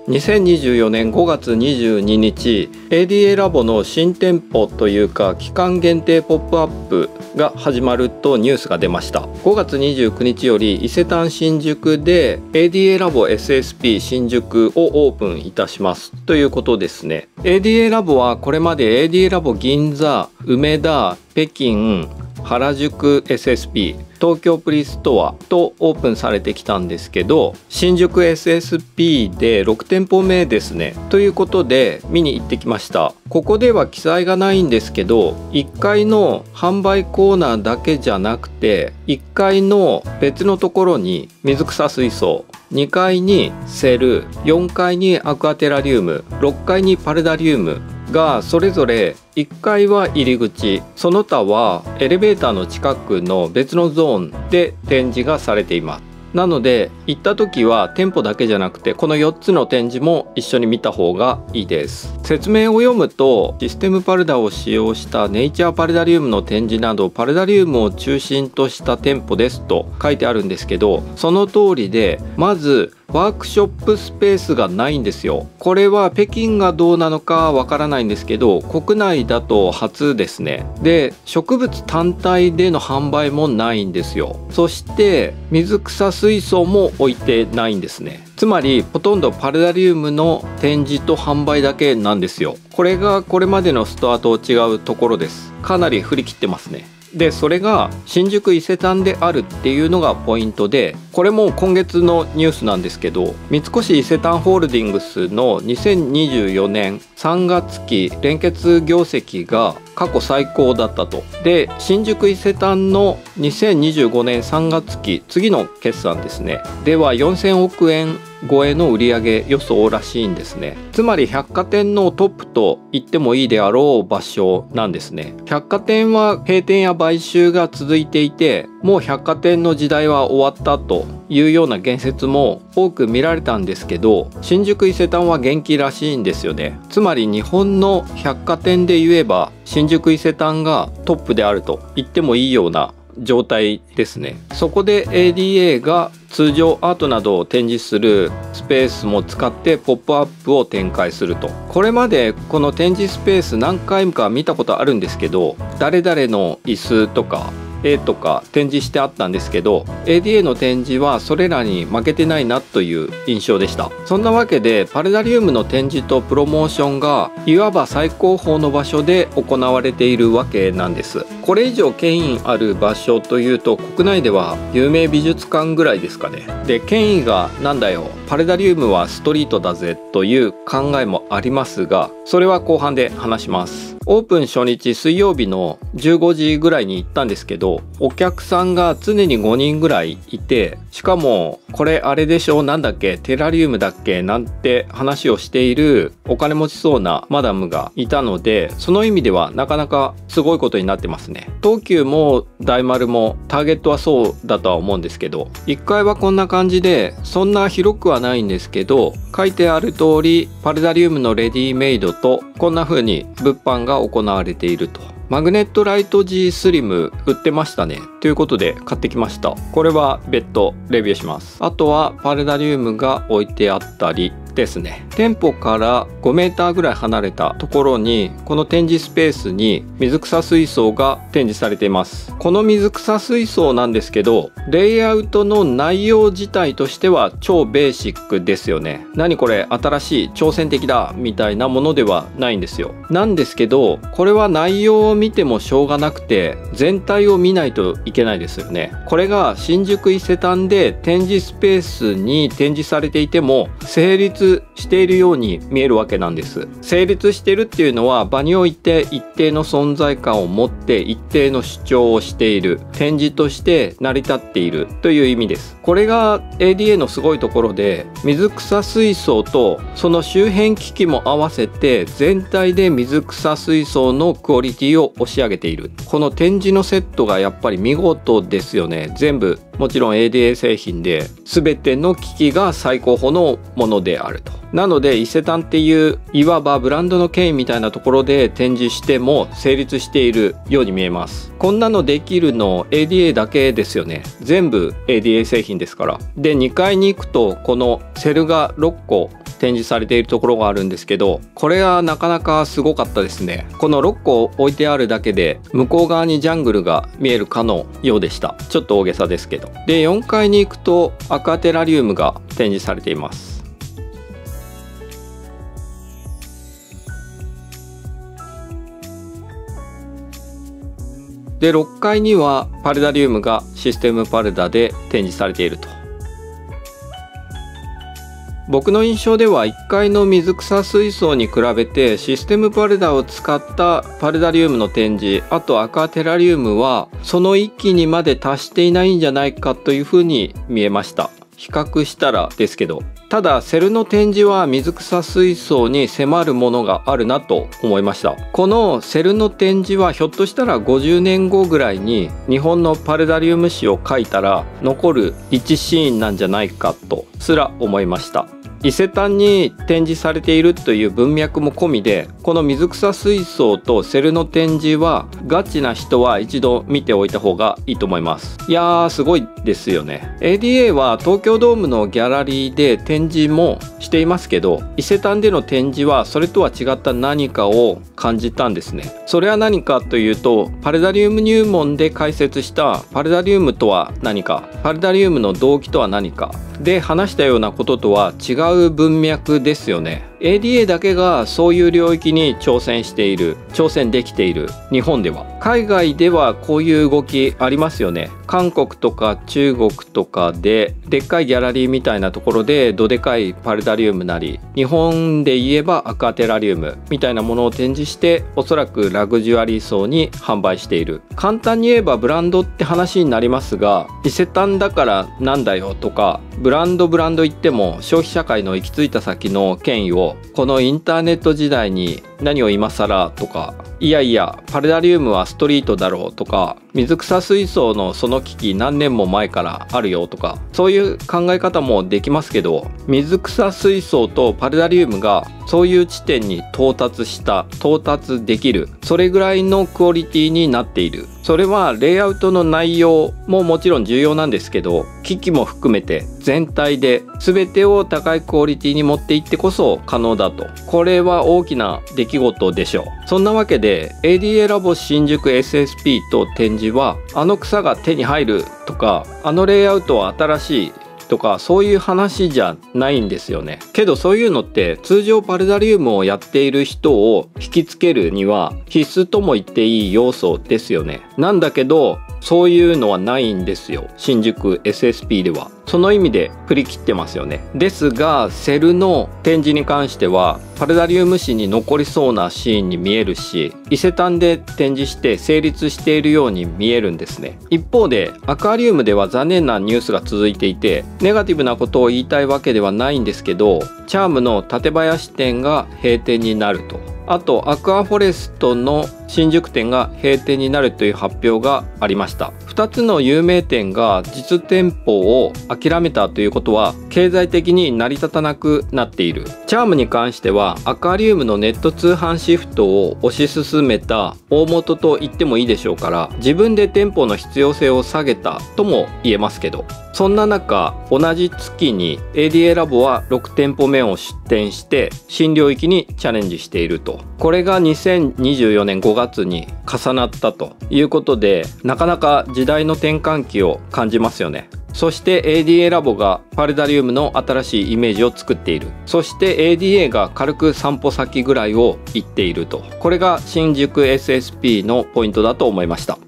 2024年5月22日 ADA ラボの新店舗というか期間限定ポップアップが始まるとニュースが出ました。5月29日より伊勢丹新宿で ADA ラボ SSP 新宿をオープンいたしますということですね。 ADA ラボはこれまで ADA ラボ銀座、梅田、北京、原宿 SSP、東京プリストアとオープンされてきたんですけど、新宿 SSP で6店舗目ですね。ということで見に行ってきました。ここでは記載がないんですけど、1階の販売コーナーだけじゃなくて1階の別のところに水草水槽、2階にセル、4階にアクアテラリウム、6階にパルダリウムがそれぞれ1階は入り口、その他はエレベーターの近くの別のゾーンで展示がされています。なので行った時は店舗だけじゃなくてこの4つの展示も一緒に見た方がいいです。説明を読むと、システムパルダを使用したネイチャーパルダリウムの展示などパルダリウムを中心とした店舗ですと書いてあるんですけど、その通りで、まずワークショップスペースがないんですよ。これは北京がどうなのかわからないんですけど、国内だと初ですね。で、植物単体での販売もないんですよ。そして水草水槽も置いてないんですね。つまりほとんどパルダリウムの展示と販売だけなんですよ。これがこれまでのストアと違うところです。かなり振り切ってますね。で、それが新宿伊勢丹であるっていうのがポイントで、これも今月のニュースなんですけど、三越伊勢丹ホールディングスの2024年3月期連結業績が過去最高だったと。で、新宿伊勢丹の2025年3月期、次の決算ですね、では4000億円超えの売上予想らしいんですね。つまり百貨店のトップと言ってもいいであろう場所なんですね。百貨店は閉店や買収が続いていて、もう百貨店の時代は終わったというような言説も多く見られたんですけど、新宿伊勢丹は元気らしいんですよね。つまり日本の百貨店で言えば新宿伊勢丹がトップであると言ってもいいような状態ですね。そこで ADA が通常アートなどを展示するスペースも使ってポップアップを展開すると。これまでこの展示スペース何回か見たことあるんですけど、誰々の椅子とか絵とか展示してあったんですけど、 ADA の展示はそれらに負けてないなという印象でした。そんなわけでパルダリウムの展示とプロモーションがいわば最高峰の場所で行われているわけなんです。これ以上権威ある場所というと国内では有名美術館ぐらいですかね。で、権威がなんだよ、パルダリウムはストリートだぜという考えもありますが、それは後半で話します。オープン初日水曜日の15時ぐらいに行ったんですけど、お客さんが常に5人ぐらいいて、しかもこれあれでしょ、なんだっけ、テラリウムだっけなんて話をしているお金持ちそうなマダムがいたので、その意味ではなかなかすごいことになってますね。東急も大丸もターゲットはそうだとは思うんですけど、1階はこんな感じでそんな広くはないんですけど、書いてある通りパルダリウムのレディメイドとこんな風に物販が行われていると。マグネットライト G スリム売ってましたね。ということで買ってきました。これは別途レビューします。あとはパルダリウムが置いてあったりですね。店舗から5メーターぐらい離れたところにこの展示スペースに水草水槽が展示されています。この水草水槽なんですけど、レイアウトの内容自体としては超ベーシックですよね。何これ新しい挑戦的だみたいなものではないんですよ。なんですけど、これは内容を見てもしょうがなくて全体を見ないといけないですよね。これが新宿伊勢丹で展示スペースに展示されていても成立しているように見えるわけなんです。成立しているっていうのは場において一定の存在感を持って一定の主張をしている、展示として成り立っているという意味です。これが ADA のすごいところで、水草水槽とその周辺機器も合わせて全体で水草水槽のクオリティを押し上げている。この展示のセットがやっぱり見事ですよね。全部もちろん ADA 製品で全ての機器が最高峰のものであると。なので伊勢丹っていういわばブランドの権威みたいなところで展示しても成立しているように見えます。こんなのできるの ADA だけですよね。全部 ADA 製品ですから。で、2階に行くとこのセルが6個展示されているところがあるんですけど、これはなかなかすごかったですね。この6個置いてあるだけで向こう側にジャングルが見えるかのようでした。ちょっと大げさですけど。で4階に行くとアクアテラリウムが展示されています。で6階にはパルダリウムがシステムパルダで展示されていると。僕の印象では1階の水草水槽に比べてシステムパルダを使ったパルダリウムの展示、あとアクアテラリウムはその域にまで達していないんじゃないかというふうに見えました。比較したらですけど。ただセルの展示は水草水槽に迫るものがあるなと思いました。このセルの展示はひょっとしたら50年後ぐらいに日本のパルダリウム史を書いたら残る一シーンなんじゃないかとすら思いました。伊勢丹に展示されているという文脈も込みで、この水草水槽とセルの展示はガチな人は一度見ておいた方がいいと思います。いやーすごいですよね。 ADA は東京ドームのギャラリーで展示もしていますけど、伊勢丹での展示はそれとは違った何かを感じたんですね。それは何かというと、パルダリウム入門で解説したパルダリウムとは何か、パルダリウムの動機とは何かで話したようなこととは違う文脈ですよね。ADA だけがそういう領域に挑戦できている日本では。海外ではこういう動きありますよね。韓国とか中国とかででっかいギャラリーみたいなところでどでかいパルダリウムなり、日本で言えばアクアテラリウムみたいなものを展示して、おそらくラグジュアリー層に販売している。簡単に言えばブランドって話になりますが、伊勢丹だからなんだよとか、ブランド言っても消費社会の行き着いた先の権威をこのインターネット時代に何を今更とか、いやいやパルダリウムはストリートだろうとか、水草水槽のその機器何年も前からあるよとか、そういう考え方もできますけど、水草水槽とパルダリウムがそういう地点に到達できる、それぐらいのクオリティになっている。それはレイアウトの内容ももちろん重要なんですけど、機器も含めて全体で全てを高いクオリティに持っていってこそ可能だと。これは大きな出来事でしょう。そんなわけで ADA ラボ新宿 SSP と展示は、あの草が手に入るとか、あのレイアウトは新しいとか、そういう話じゃないんですよね。けどそういうのって通常パルダリウムをやっている人を引きつけるには必須とも言っていい要素ですよね。なんだけどそういうのはないんですよ、新宿 SSP では。その意味で振り切ってますよね。ですがセルの展示に関してはパルダリウム史に残りそうなシーンに見えるし、伊勢丹で展示して成立しているように見えるんですね。一方でアクアリウムでは残念なニュースが続いていて、ネガティブなことを言いたいわけではないんですけど、チャームの館林店が閉店になると、あとアクアフォレストの新宿店が閉店になるという発表がありました。2つの有名店が実店舗を諦めたということは経済的に成り立たなくなっている。チャームに関してはアクアリウムのネット通販シフトを推し進めた大元と言ってもいいでしょうから、自分で店舗の必要性を下げたとも言えますけど、そんな中同じ月に ADA ラボは6店舗目を出店して新領域にチャレンジしていると。これが2024年5月に重なったということで、なかなか時代の転換期を感じますよね。そして ADA ラボがパルダリウムの新しいイメージを作っている。そして ADA が軽く散歩先ぐらいを行っていると。これが新宿 SSP のポイントだと思いました。